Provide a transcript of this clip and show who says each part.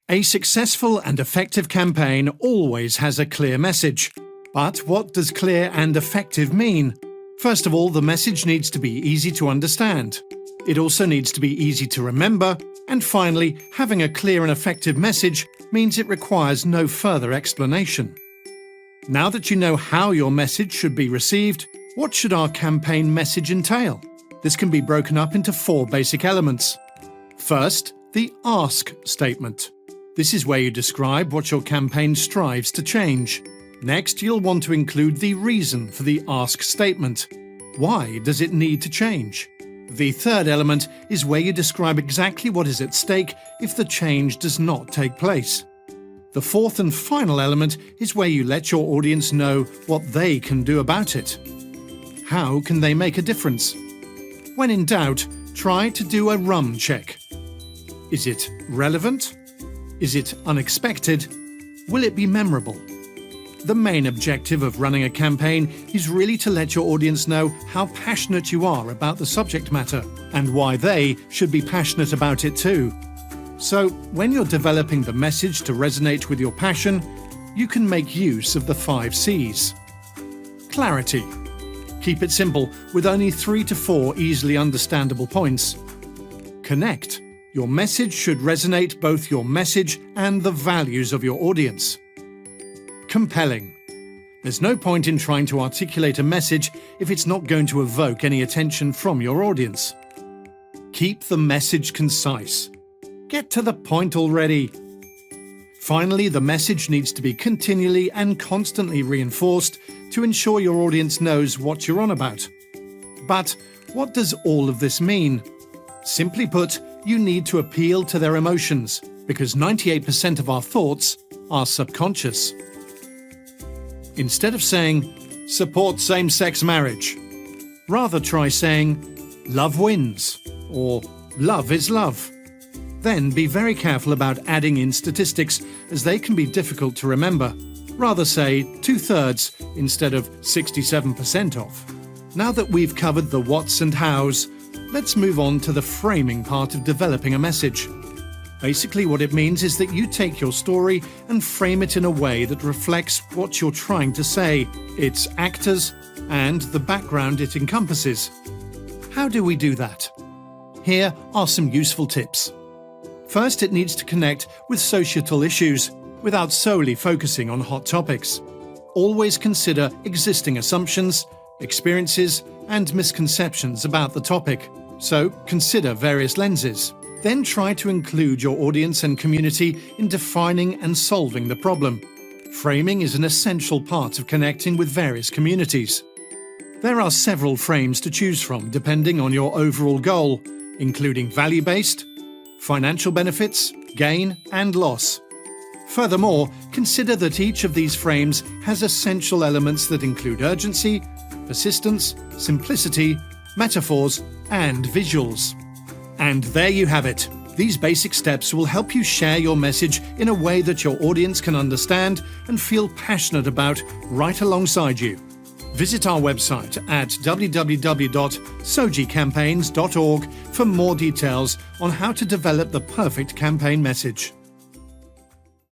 Speaker 1: A successful and effective campaign always has a clear message. But what does clear and effective mean? First of all, the message needs to be easy to understand. It also needs to be easy to remember. And finally, having a clear and effective message means it requires no further explanation. Now that you know how your message should be received, what should our campaign message entail? This can be broken up into 4 basic elements. First, the ask statement. This is where you describe what your campaign strives to change. Next, you'll want to include the reason for the ask statement. Why does it need to change? The third element is where you describe exactly what is at stake if the change does not take place. The fourth and final element is where you let your audience know what they can do about it. How can they make a difference? When in doubt, try to do a RUM check. Is it relevant? Is it unexpected? Will it be memorable? The main objective of running a campaign is really to let your audience know how passionate you are about the subject matter and why they should be passionate about it too. So, when you're developing the message to resonate with your passion, you can make use of the 5 C's. Clarity. Keep it simple with only 3 to 4 easily understandable points. Connect. Your message should resonate both your message and the values of your audience. Compelling. There's no point in trying to articulate a message if it's not going to evoke any attention from your audience. Keep the message concise. Get to the point already. Finally, the message needs to be continually and constantly reinforced to ensure your audience knows what you're on about. But what does all of this mean? Simply put, you need to appeal to their emotions, because 98% of our thoughts are subconscious. Instead of saying, support same-sex marriage, rather try saying, love wins, or love is love. Then be very careful about adding in statistics, as they can be difficult to remember. Rather say 2/3 instead of 67% of. Now that we've covered the whats and hows, let's move on to the framing part of developing a message. Basically, what it means is that you take your story and frame it in a way that reflects what you're trying to say, its actors, and the background it encompasses. How do we do that? Here are some useful tips. First, it needs to connect with societal issues without solely focusing on hot topics. Always consider existing assumptions, experiences, and misconceptions about the topic. So, consider various lenses. Then try to include your audience and community in defining and solving the problem. Framing is an essential part of connecting with various communities. There are several frames to choose from depending on your overall goal, including value-based, financial benefits, gain, and loss. Furthermore, consider that each of these frames has essential elements that include urgency, persistence, simplicity, metaphors, and visuals. And there you have it. These basic steps will help you share your message in a way that your audience can understand and feel passionate about right alongside you. Visit our website at www.sojicampaigns.org for more details on how to develop the perfect campaign message.